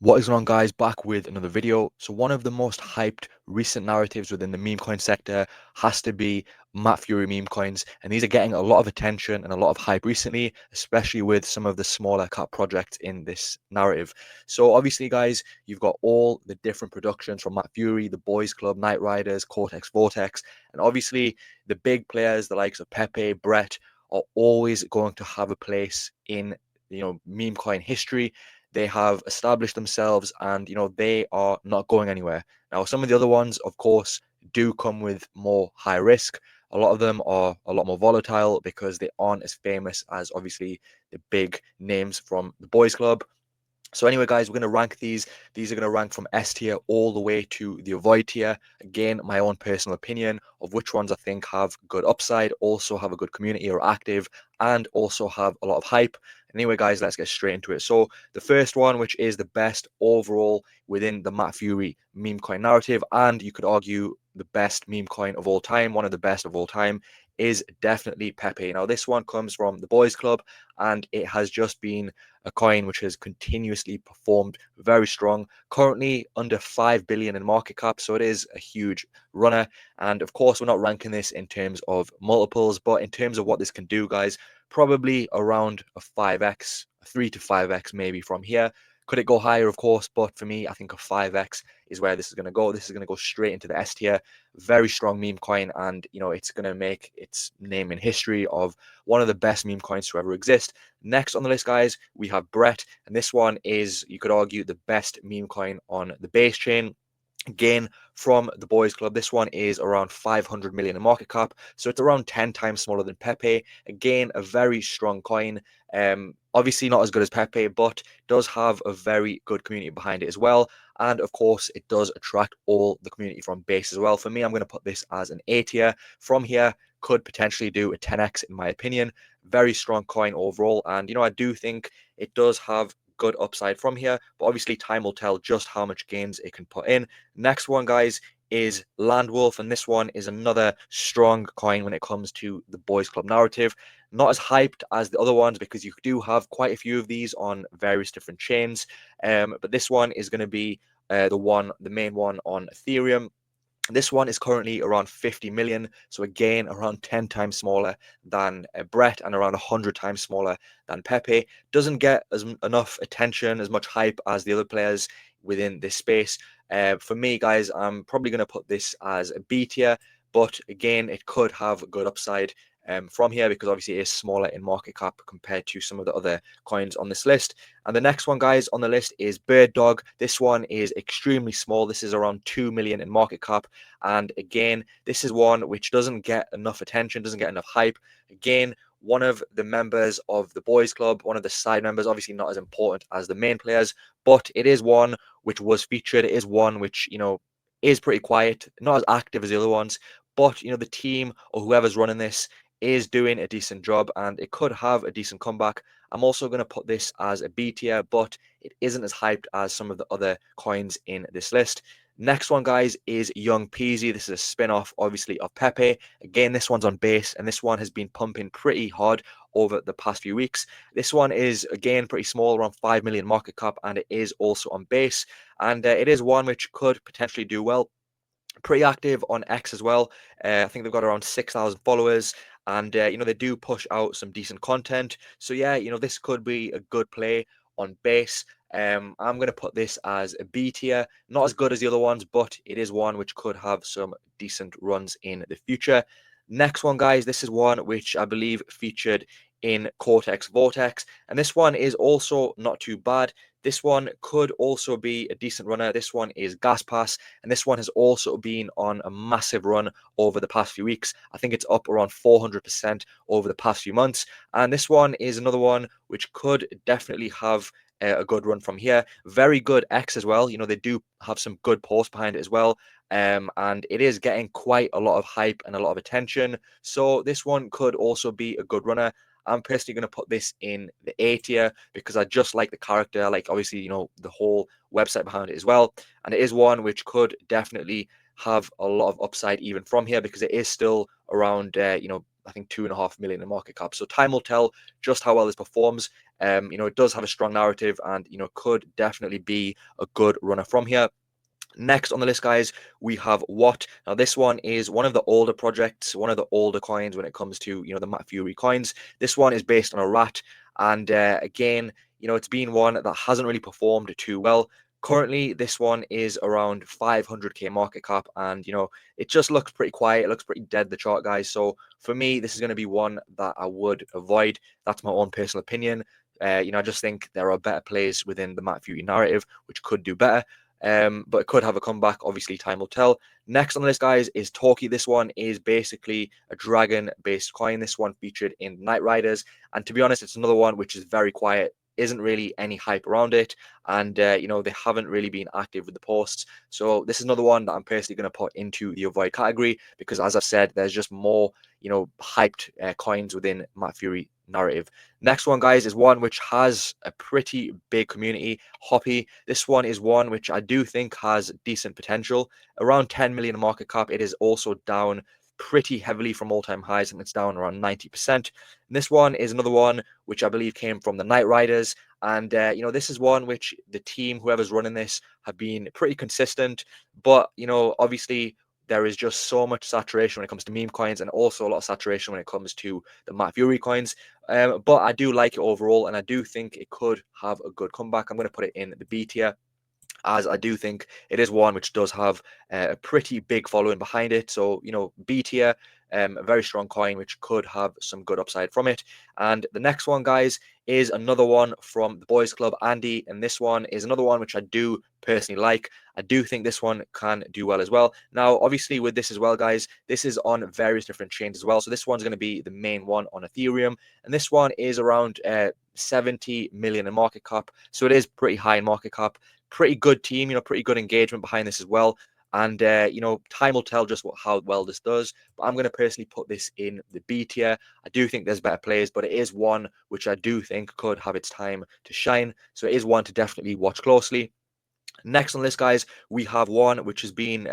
What is going on, guys? Back with another video. So one of the most hyped recent narratives within the meme coin sector has to be Matt Furie meme coins, and these are getting a lot of attention and a lot of hype recently, especially with some of the smaller cap projects in this narrative. So obviously, guys, you've got all the different productions from Matt Furie, the Boys Club, Night Riders, Cortex Vortex, and obviously the big players, the likes of Pepe, Brett, are always going to have a place in meme coin history. They have established themselves, and they are not going anywhere. Now some of the other ones, of course, do come with more high risk. A lot of them are a lot more volatile because they aren't as famous as obviously the big names from the Boys Club. So anyway, guys, we're going to rank these. These are going to rank from S tier all the way to the avoid tier. Again, my own personal opinion of which ones I think have good upside, also have a good community or active, and also have a lot of hype. Anyway, guys, let's get straight into it. So the first one, which is the best overall within the Matt Furie meme coin narrative, and you could argue the best meme coin of all time, one of the best of all time, is definitely Pepe. Now, this one comes from the Boys Club, and it has just been a coin which has continuously performed very strong, currently under 5 billion in market cap, so it is a huge runner. And of course, we're not ranking this in terms of multiples, but in terms of what this can do, guys, probably around a 5x, 3 to 5x maybe from here. Could it go higher? Of course, but for me, I think a 5x is where this is going to go. This is going to go straight into the S tier. Very strong meme coin, and it's going to make its name in history of one of the best meme coins to ever exist. Next on the list, guys, we have Brett, and this one is, you could argue, the best meme coin on the base chain. Again, from the Boys Club, this one is around 500 million in market cap, so it's around 10 times smaller than Pepe. Again, a very strong coin. Obviously not as good as Pepe, but does have a very good community behind it as well. And of course, it does attract all the community from base as well. For me, I'm going to put this as an A tier. From here, could potentially do a 10x in my opinion. Very strong coin overall, and I do think it does have good upside from here, but obviously time will tell just how much gains it can put in. Next one, guys, is Landwolf, and this one is another strong coin when it comes to the Boys Club narrative. Not as hyped as the other ones because you do have quite a few of these on various different chains, but this one is going to be the main one on Ethereum. This one is currently around 50 million, so again around 10 times smaller than Brett and around 100 times smaller than Pepe. Doesn't get enough attention, as much hype as the other players within this space. For me, guys, I'm probably going to put this as a B tier, but again, it could have good upside from here because obviously it is smaller in market cap compared to some of the other coins on this list. And the next one, guys, on the list is Bird Dog. This one is extremely small. This is around 2 million in market cap. And again, this is one which doesn't get enough attention, doesn't get enough hype. Again, one of the members of the Boys Club, one of the side members, obviously not as important as the main players, but it is one which was featured. It is one which, is pretty quiet, not as active as the other ones, but, the team or whoever's running this is doing a decent job and it could have a decent comeback. I'm also going to put this as a B tier, but it isn't as hyped as some of the other coins in this list. Next one, guys, is Young Peasy. This is a spin-off, obviously, of Pepe. Again, this one's on base, and this one has been pumping pretty hard over the past few weeks. This one is, again, pretty small, around 5 million market cap, and it is also on base. And it is one which could potentially do well. Pretty active on X as well. I think they've got around 6,000 followers, and they do push out some decent content. So yeah, this could be a good play on base. I'm going to put this as a B tier, not as good as the other ones, but it is one which could have some decent runs in the future. Next one, guys, this is one which I believe featured in Cortex Vortex, and this one is also not too bad. This one could also be a decent runner. This one is Gas Pass, and this one has also been on a massive run over the past few weeks. I think it's up around 400% over the past few months. And this one is another one which could definitely have a good run from here. Very good X as well. They do have some good posts behind it as well. And it is getting quite a lot of hype and a lot of attention. So this one could also be a good runner. I'm personally going to put this in the A tier because I just like the character. I like, obviously, the whole website behind it as well. And it is one which could definitely have a lot of upside even from here because it is still around, I think 2.5 million in market cap. So time will tell just how well this performs. It does have a strong narrative, and could definitely be a good runner from here. Next on the list, guys, we have What. Now, this one is one of the older projects, one of the older coins when it comes to, the Matt Furie coins. This one is based on a rat. And again, it's been one that hasn't really performed too well. Currently, this one is around 500k market cap, and it just looks pretty quiet. It looks pretty dead, the chart, guys. So for me, this is going to be one that I would avoid. That's my own personal opinion. I just think there are better plays within the Matt Furie narrative which could do better. But it could have a comeback. Obviously, time will tell. Next on the list, guys, is Talkie. This one is basically a dragon-based coin. This one featured in Night Riders, and to be honest, it's another one which is very quiet. Isn't really any hype around it, and they haven't really been active with the posts. So this is another one that I'm personally going to put into the avoid category because, as I've said, there's just more hyped coins within Matt Furie narrative. Next one, guys, is one which has a pretty big community. Hoppy. This one is one which I do think has decent potential. Around 10 million market cap. It is also down pretty heavily from all-time highs, and it's down around 90%. And this one is another one which I believe came from the Night Riders. And, this is one which the team, whoever's running this, have been pretty consistent. But, obviously, there is just so much saturation when it comes to meme coins, and also a lot of saturation when it comes to the Matt Furie coins. But I do like it overall, and I do think it could have a good comeback. I'm going to put it in the B tier, as I do think it is one which does have a pretty big following behind it. So, B tier, a very strong coin which could have some good upside from it. And the next one, guys, is another one from the Boys Club, Andy. And this one is another one which I do personally like. I do think this one can do well as well. Now, obviously, with this as well, guys, this is on various different chains as well. So this one's going to be the main one on Ethereum. And this one is around 70 million in market cap. So it is pretty high in market cap. Pretty good team, pretty good engagement behind this as well. And, time will tell just how well this does. But I'm going to personally put this in the B tier. I do think there's better players, but it is one which I do think could have its time to shine. So it is one to definitely watch closely. Next on the list, guys, we have one which has been,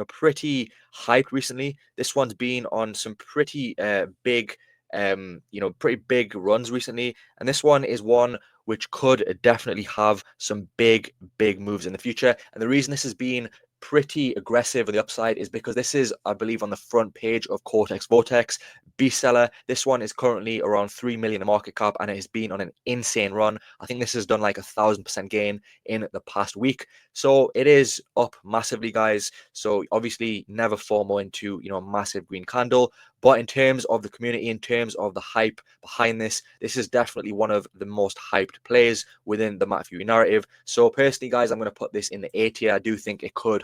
pretty hyped recently. This one's been on some pretty big, pretty big runs recently. And this one is one which could definitely have some big, big moves in the future. And the reason this has been pretty aggressive on the upside is because this is, I believe, on the front page of Cortex Vortex. Beast seller. This one is currently around 3 million in market cap, and it has been on an insane run. I think this has done like 1,000% gain in the past week. So it is up massively, guys. So obviously never FOMO into, a massive green candle. But in terms of the community, in terms of the hype behind this, this is definitely one of the most hyped plays within the Matt Furie narrative. So personally, guys, I'm going to put this in the A tier. I do think it could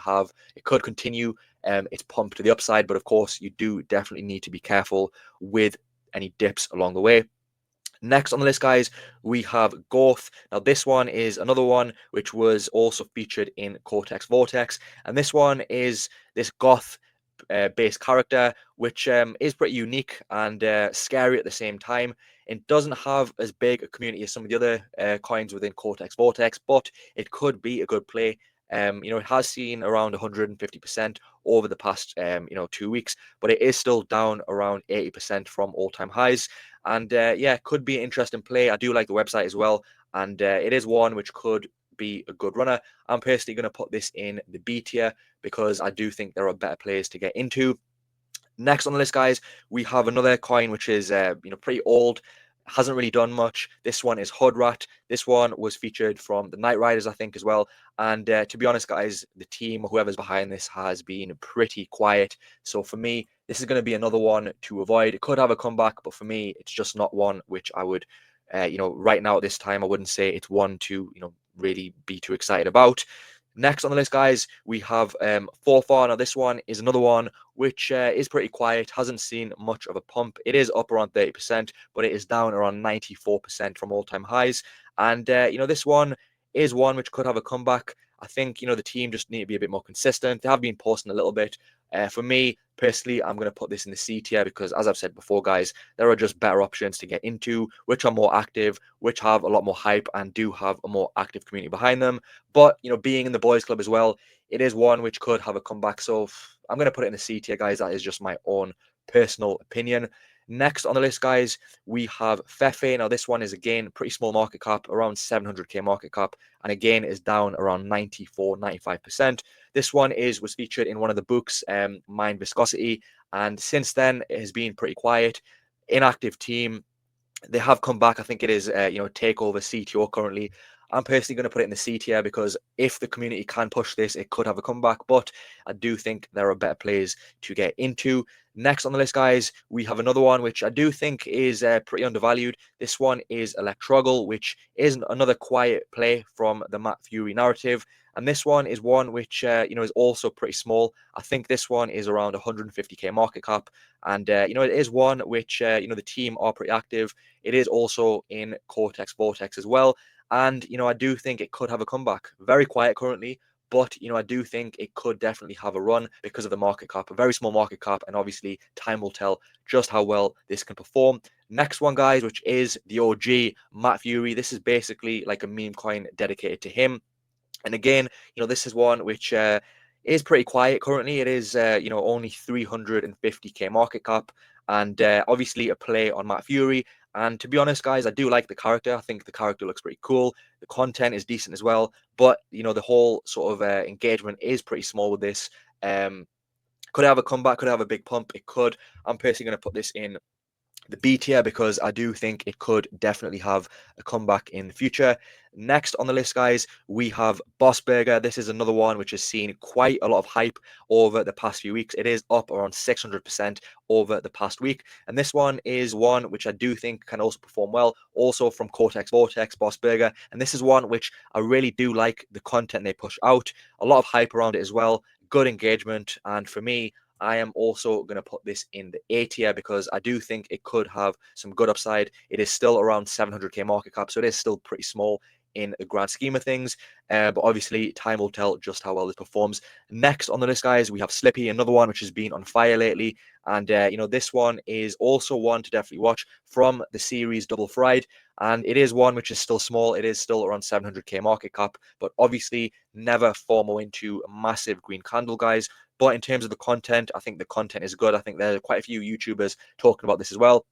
continue its pump to the upside, but of course, you do definitely need to be careful with any dips along the way. Next on the list, guys, we have Goth. Now, this one is another one which was also featured in Cortex Vortex, and this one is this goth based character, which is pretty unique and scary at the same time. It doesn't have as big a community as some of the other coins within Cortex Vortex, but it could be a good play. It has seen around 150% over the past 2 weeks, but it is still down around 80% from all-time highs. And it could be an interesting play. I do like the website as well, and it is one which could be a good runner. I'm personally going to put this in the B tier because I do think there are better players to get into. Next on the list, guys, we have another coin which is pretty old, hasn't really done much. This one is Hudrat. This one was featured from the Night Riders, I think, as well. And to be honest, guys, the team, whoever's behind this, has been pretty quiet. So for me, this is going to be another one to avoid. It could have a comeback, but for me, it's just not one which I would, right now at this time, I wouldn't say it's one to, really be too excited about. Next on the list, guys, we have Forfar. Now, this one is another one which is pretty quiet, hasn't seen much of a pump. It is up around 30%, but it is down around 94% from all-time highs. And, this one is one which could have a comeback. I think, the team just need to be a bit more consistent. They have been posting a little bit. For me, personally, I'm going to put this in the C tier because, as I've said before, guys, there are just better options to get into, which are more active, which have a lot more hype and do have a more active community behind them. But, being in the boys club as well, it is one which could have a comeback. So I'm going to put it in the C tier, guys. That is just my own personal opinion. Next on the list, guys, we have Fefe. Now, this one is again pretty small market cap, around 700k market cap, and again is down around 95%. This one was featured in one of the books, Mind Viscosity, and since then it has been pretty quiet. Inactive team. They have come back. I think it is, Takeover CTO currently. I'm personally going to put it in the C tier because if the community can push this, it could have a comeback. But I do think there are better players to get into. Next on the list, guys, we have another one which I do think is pretty undervalued. This one is Electroggle, which is another quiet play from the Matt Furie narrative. And this one is one which, is also pretty small. I think this one is around 150k market cap. And, it is one which, the team are pretty active. It is also in Cortex Vortex as well. And, I do think it could have a comeback. Very quiet currently, but, I do think it could definitely have a run because of the market cap, a very small market cap. And obviously, time will tell just how well this can perform. Next one, guys, which is the OG, Matt Furie. This is basically like a meme coin dedicated to him. And again, this is one which is pretty quiet currently. It is, only 350k market cap, and obviously a play on Matt Furie. And to be honest, guys, I do like the character. I think the character looks pretty cool. The content is decent as well, but the whole sort of engagement is pretty small with this. Could it have a comeback? Could it have a big pump? It could. I'm personally going to put this in the B tier because I do think it could definitely have a comeback in the future. Next on the list, guys, we have Boss Burger. This is another one which has seen quite a lot of hype over the past few weeks. It is up around 600% over the past week. And this one is one which I do think can also perform well, also from Cortex Vortex, Boss Burger. And this is one which I really do like the content they push out. A lot of hype around it as well. Good engagement. And for me, I am also going to put this in the A tier because I do think it could have some good upside. It is still around 700k market cap, so it is still pretty small in the grand scheme of things. But obviously, time will tell just how well this performs. Next on the list, guys, we have Slippy, another one which has been on fire lately. And, this one is also one to definitely watch from the series Double Fried. And it is one which is still small. It is still around 700k market cap, but obviously never FOMO into a massive green candle, guys. But in terms of the content, I think the content is good. I think there are quite a few YouTubers talking about this as well.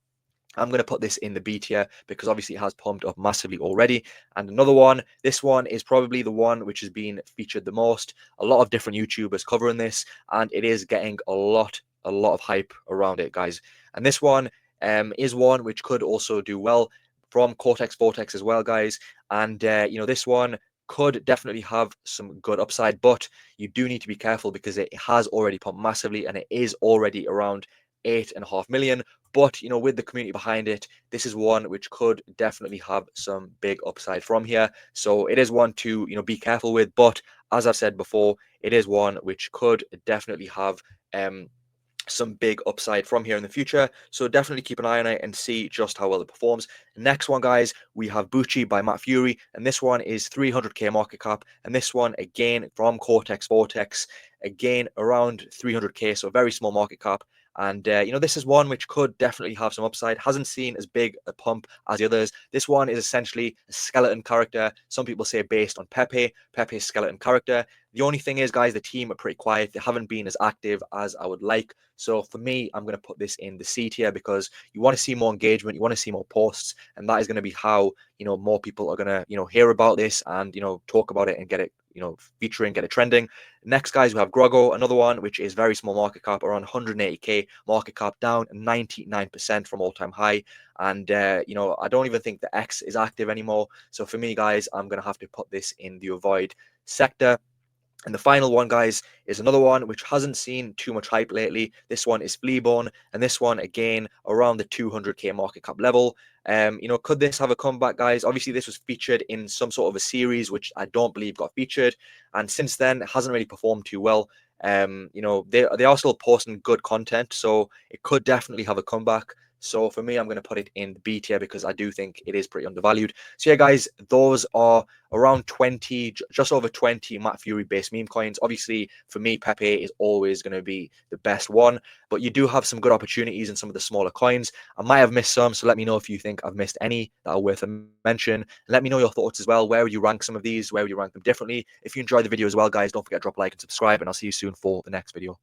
I'm going to put this in the B tier because obviously it has pumped up massively already. And another one, this one is probably the one which has been featured the most. A lot of different YouTubers covering this, and it is getting a lot of hype around it, guys. And this one is one which could also do well from Cortex Vortex as well, guys. And, this one could definitely have some good upside, but you do need to be careful because it has already pumped massively and it is already around 8.5 million. But with the community behind it, this is one which could definitely have some big upside from here. So it is one to be careful with. But as I've said before, it is one which could definitely have some big upside from here in the future. So definitely keep an eye on it and see just how well it performs. Next one, guys, we have Bucci by Matt Furie, and this one is 300k market cap, and this one again from Cortex Vortex, again around 300k, so a very small market cap. And, this is one which could definitely have some upside. Hasn't seen as big a pump as the others. This one is essentially a skeleton character. Some people say based on Pepe. Pepe's skeleton character. The only thing is, guys, the team are pretty quiet. They haven't been as active as I would like. So for me, I'm going to put this in the C tier because you want to see more engagement. You want to see more posts. And that is going to be how, more people are going to, hear about this and, talk about it and get it, featuring, get it trending. Next, guys, we have Groggo, another one, which is very small market cap, around 180k market cap, down 99% from all-time high. And, I don't even think the X is active anymore. So for me, guys, I'm going to have to put this in the avoid sector. And the final one, guys, is another one which hasn't seen too much hype lately. This one is Fleaborn, and this one, again, around the 200k market cap level. Could this have a comeback, guys? Obviously, this was featured in some sort of a series, which I don't believe got featured. And since then, it hasn't really performed too well. They are still posting good content, so it could definitely have a comeback. So for me, I'm going to put it in the B tier because I do think it is pretty undervalued. So yeah, guys, those are around 20, just over 20 Matt Furie based meme coins. Obviously, for me, Pepe is always going to be the best one, but you do have some good opportunities in some of the smaller coins. I might have missed some, so let me know if you think I've missed any that are worth a mention. Let me know your thoughts as well. Where would you rank some of these? Where would you rank them differently? If you enjoyed the video as well, guys, don't forget to drop a like and subscribe, and I'll see you soon for the next video.